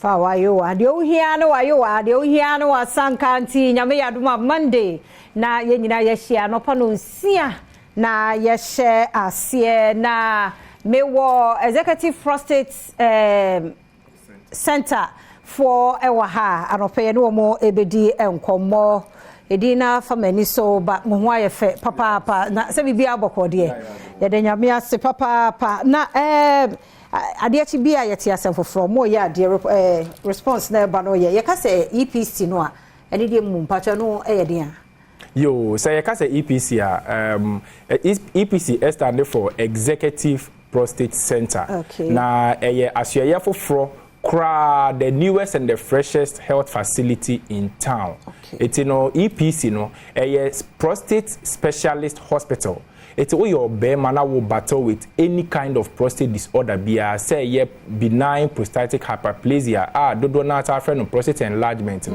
fa wayo ade ohia no wayo ade ohia no wasanka nti nyame yadoma Monday na ye nyina ye hia no pa no nsia na ye share asie na mewo executive prostate center for ewa ha anope no mo ebedi enkomo edina famani so ba mo ho ayefe papa na se bibia abokode ye de nyame ase papa na ade chi bia yeti asem from mo ya de response na ba no ye ka say EPC no a ene de mu mpacho no ye de a yo say ye ka say EPC EPC stand for Executive Prostate Center. Okay. Na asye for the newest and the freshest health facility in town. Okay. It's EPC a prostate specialist hospital. It's all your bear manner will battle with any kind of prostate disorder. Be say benign prostatic hyperplasia. Do not friend of prostate enlargement.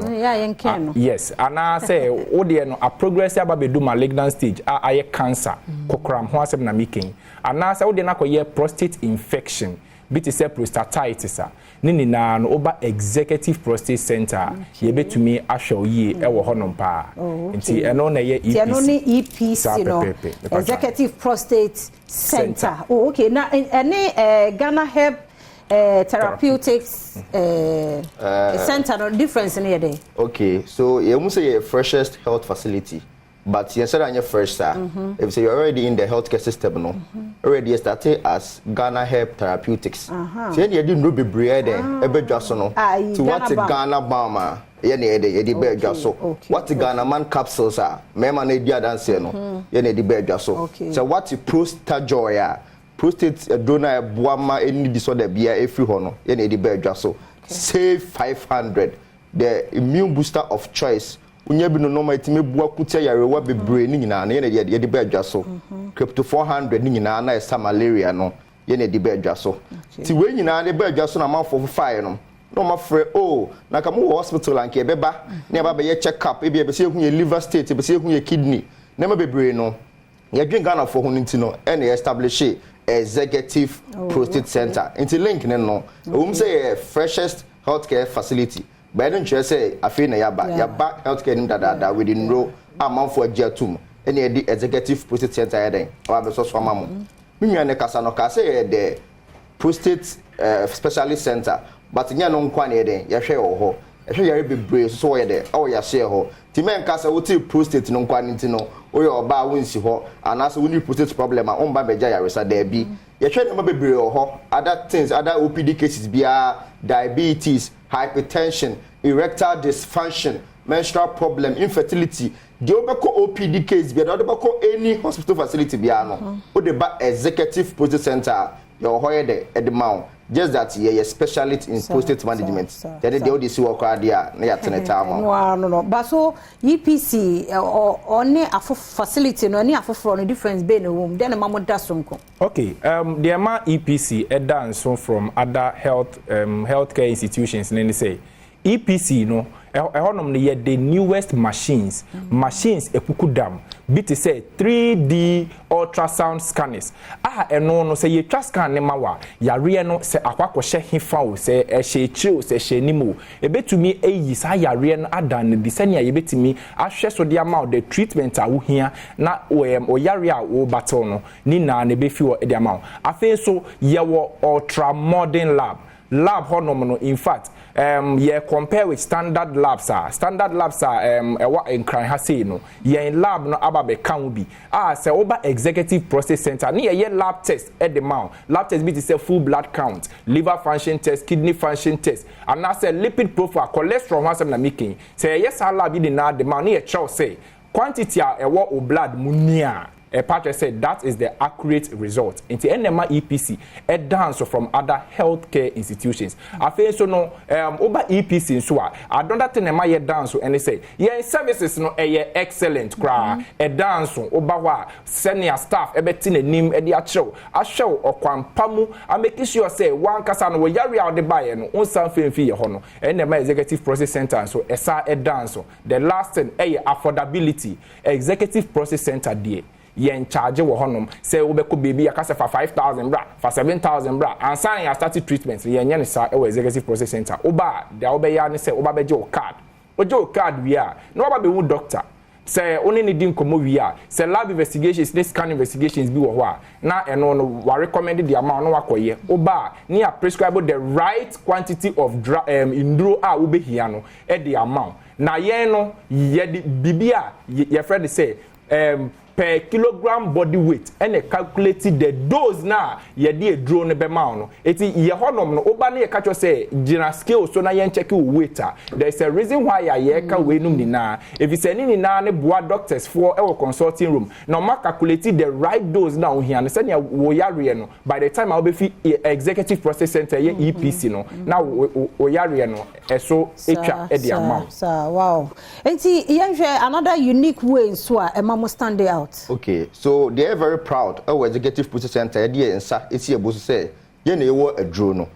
Yes, and I say a progressive do malignant stage. Cancer. Kokram hoasem na making. And I say prostate infection. Biti se prostatitis nini na no oba Executive Prostate Center ye betumi ahwe yi e wo honom pa nti eno na ye EPC eno ni EPC no Executive Prostate Center. Oh okay na ene Ghana Herb Therapeutics center no difference in here. Okay, so you must say freshest health facility. But you said you're fresh, sir. If you're already in the healthcare system, no, already started as Ghana Herb Therapeutics. So you didn't know be bread, ebe jasono. To what Ghana Bama, yedi be jaso. What Ghana man capsules are, mema ne dia dance no, yedi be jaso. So what prostate joy, prostate donor buama any disorder bia every hono, yedi be jaso. Save 500, the immune booster of choice. Unyebi no normal itime bua kutia yarewa bebre ni nyina na ye de be adwaso crypto 400 ni nyina na esa malaria no ye na de be adwaso ti we nyina de be adwaso na manfo fire no no ma frɛ na ka mo hospital anke beba na ba ye check up e be se ehun ye liver state be se ehun ye kidney na ma bebre no ye dwen Ghana for ho nti no e na establish Executive Prostate Center into link no say freshest healthcare facility. But I don't just say I feel na yaba healthcare nim da we didn't know amount for jetum any the Executive Prostate Center then or be so mamu me nwa kasa no ka say the prostate specialist center but nya no nkwa na den ye hwe wo ho ye hwe yare bebre so ye de o ya share ho ti men kasa wo ti prostate no nkwa nti no o ye oba wonsi ho anase woni prostate problem a on ba beja yare sa da bi ye hwe no bebre ho other things other OPD cases bia diabetes, hypertension, erectile dysfunction, menstrual problem, infertility. The obeko OPD case be the obeko any hospital facility be ano. O the ba Executive Prostate Center your hoye at the mount. Just that ye specialist in prostate management. Then they all see work there na ya teneta no. But so EPC or ne afo facility no ne afo no difference be no room. Then mamo da sonko. Okay, the amount EPC e dance from other healthcare institutions and say EPC no ehonom ne the newest machines epuku dam bit say 3D ultrasound scanners eno no say ye twa scan ne mawa yare no say akwakɔhye hefa o say ehye chiro say hye nimu ebetumi eyi sa yare no adan ne disania ye betumi ahwɛ so de ama the treatment a wo hia na o yare a wo battle no ni na ne be fi wo de ama afi so ye wo ultra modern lab honom no in fact ye compare with standard labs ewa enkran ha sei no ye lab no aba be kan bi say oba Executive Prostate Center ni ye lab test at the mount lab test be to say full blood count, liver function test, kidney function test, and now say lipid profile, cholesterol one na making say yes lab be the na the mount ni ye chow say quantity ewa o blood munia. A patch said that is the accurate result. Into NMA EPC, a dance from other healthcare institutions. I feel so no over EPC so I don't that NMA dance and they say yeah services no excellent cry a dance over senior staff a betin nim e dia show a show or kwampamu I make sure say one kasa no yari out the buy no on something fee hono NMA Executive Prostate Center so a dance the last thing affordability Executive Prostate Center there yen charge wo honom say wo be ko baby akase for 5,000 bra for 7,000 bra and sign ya start treatment yen yen sa e executive process center oba dia wo be ya ne say oba be je o card ojo card wi a no oba be wu doctor say only need nkomo wi a say lab investigations this scan investigations bi wo ho a na eno no wa recommend the amount no wakoye oba ni a prescribe the right quantity of indro a wo be hia no e the amount na yen no ye bibia ye friend say per kilogram body weight and calculated the dose na ye dey draw ne be ma no eti ye honom no oba na ye catch say gina scale so na ye check weight there is a reason why ye ka we num ni na if you say ni na ne boa doctors for our consulting room na ma calculated the right dose na o hia no say wo yare no by the time I will be executive process center ye EPC no na o yare no eso etwa e the amount wow enti ye another unique way so a mamo stand out. Okay, so they are very proud. Our executive process center, idea and sa, it's here. Boss say, you know a drone. No,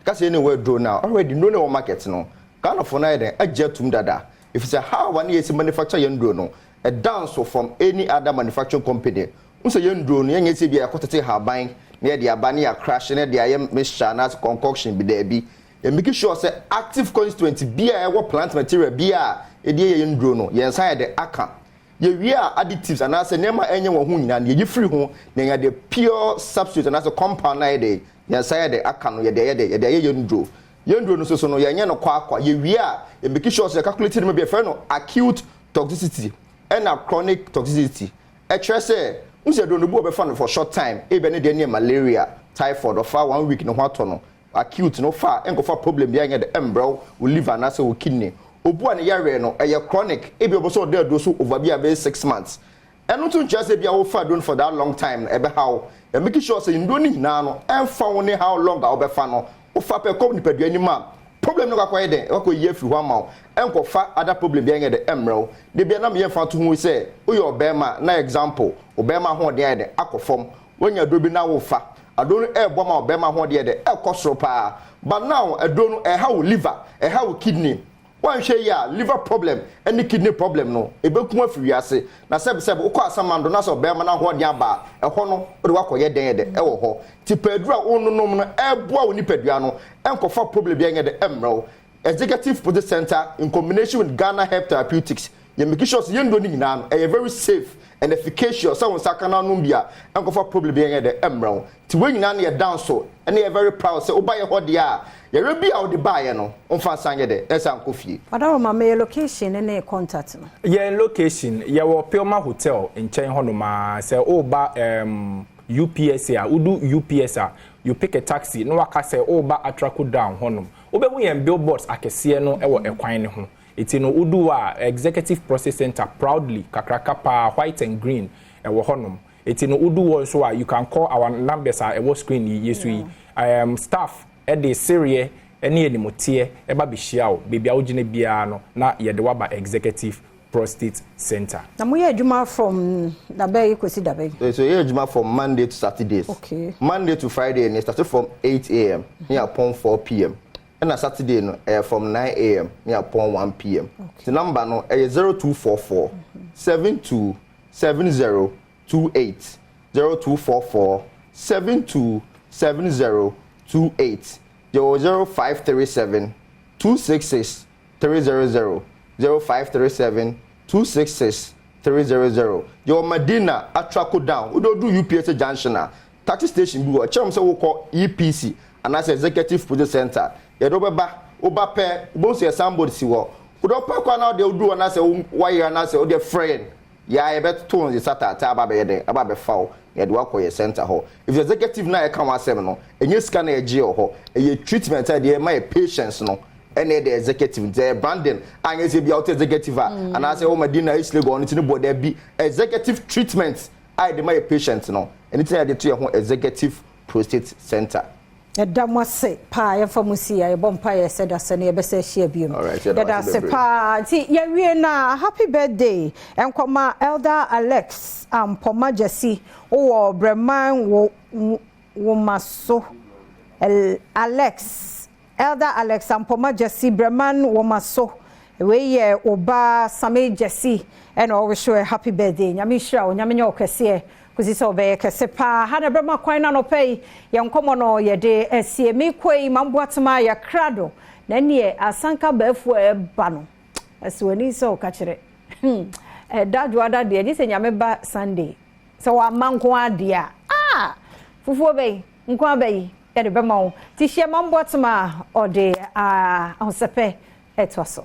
because you know a drone now. Already know no market no. Kind of funny a jet dada. If it's a how 1 year manufacture young drone, a dance from any other manufacturing company. Unse young drone, young say be a quantity her buying near the Abania crash near the IM Miss concoction be there be. And making sure say active constituency be a plant material be a young drone. You inside the account. We are additives and as a nema any one who and you free home, then you the pure substitute and as a compound day. You say the account, you the yondro. Yondro no so no yana kwa we are and making sure the calculated may be a friend of acute toxicity and a chronic toxicity. A say, who's a don't be fun for short time, even any malaria, typhoid or far 1 week no what no acute no far and go for problem behind the embro will live and as a kidney. Obu an yare no a chronic e be oboso dey do so over be 6 months eno tun just be a fa don for that long time e be how e make sure say ndo ni hina no e fa woni how long a obefa no o fa pe kom ni padua ni ma problem no kwaye den e ko ye fi ho ma e ko fa other problem be en de emro de be na me fa to hu say o ye obema na example obema ho de den akofom wonya do bi na wo fa adonu e bo ma obema ho de e kosoro pa but now adonu e how liver e how kidney one share ya liver problem any kidney problem no ebekum afiwiase na sebe ukọ asamando na so be ma na ho de aba ehọ no de wakoye den de ewo ho ti padura onunum no eboa oni padua no enkofa problem bi de emro executive process center in combination with Ghana Health Therapeutics you make sure you ndo ni nyina no e very safe and efficacious so sakana no bia enkofa problem bi de emro ti we nyina na ye down so and you very proud say oba ye ho de a you be out the buyer no onfa sanye de esa nkofie Badwam ma me location and contact no ye location ye wo Pilma Hotel in Chen honoma say oba UPS a udu UPS a you pick a taxi no waka say oba atraku down honom obehu ye billboards akese no e wo ekwan ne ho eti no udu a executive process center proudly kakraka pa white and green e wo honom eti no udu wo so you can call our numbers a e wo screen yesu staff e de serie ene enimotie e ba be hia o bebia wo gine bia no na ye de waba executive prostate center na mo ye adwuma from dabe ikosi dabe so ye adwuma from Monday to Saturdays. Okay, Monday to Friday and it starts from 8 a.m. near upon 4 p.m. and a Saturday no from 9 a.m. near upon 1 p.m. Okay. The number no 0244 727028 0244 727028 0537 266 300 0537 266 300 your Medina atrako down we do UPS junction taxi station bi wo chem say wo call EPC and as executive process center ye do beba oba pe bo se somebody si wo do pa kwa na de do na say wire na say o de friend ya e bet to on sata ta aba be de aba be fawo ye do akoye center ho if the executive na e kan wasem no enye scan na e je ho e treatment de my patients no any the executive the branding and you say be out executive and I say oh Medina is legal on it no there be executive treatment I dey my patient no anything I dey to your executive prostate center Adom ase pa ye famusi ya bompa ye said ase na ye bese hia biom that ase pa ti ye wie na happy birthday enkoma elder Alex Poma Jesse wo breman wo maso Alex Elder Alex Poma Jesse breman wo maso we ye oba Same Jesse and always show a happy birthday nyame hira nyame nya okese kuzi so be kese pa ha na brema kwan na no pay ye nkomo no ye de asie me kwai mamboatema ya krado na ne asanka bafu e ba no aswani so ka kire dadwo ada de ji se nyame ba Sunday so wa manko ade a fufuo be nko abai e de bema wo ti hie mamboatema o de ahosepe etwaso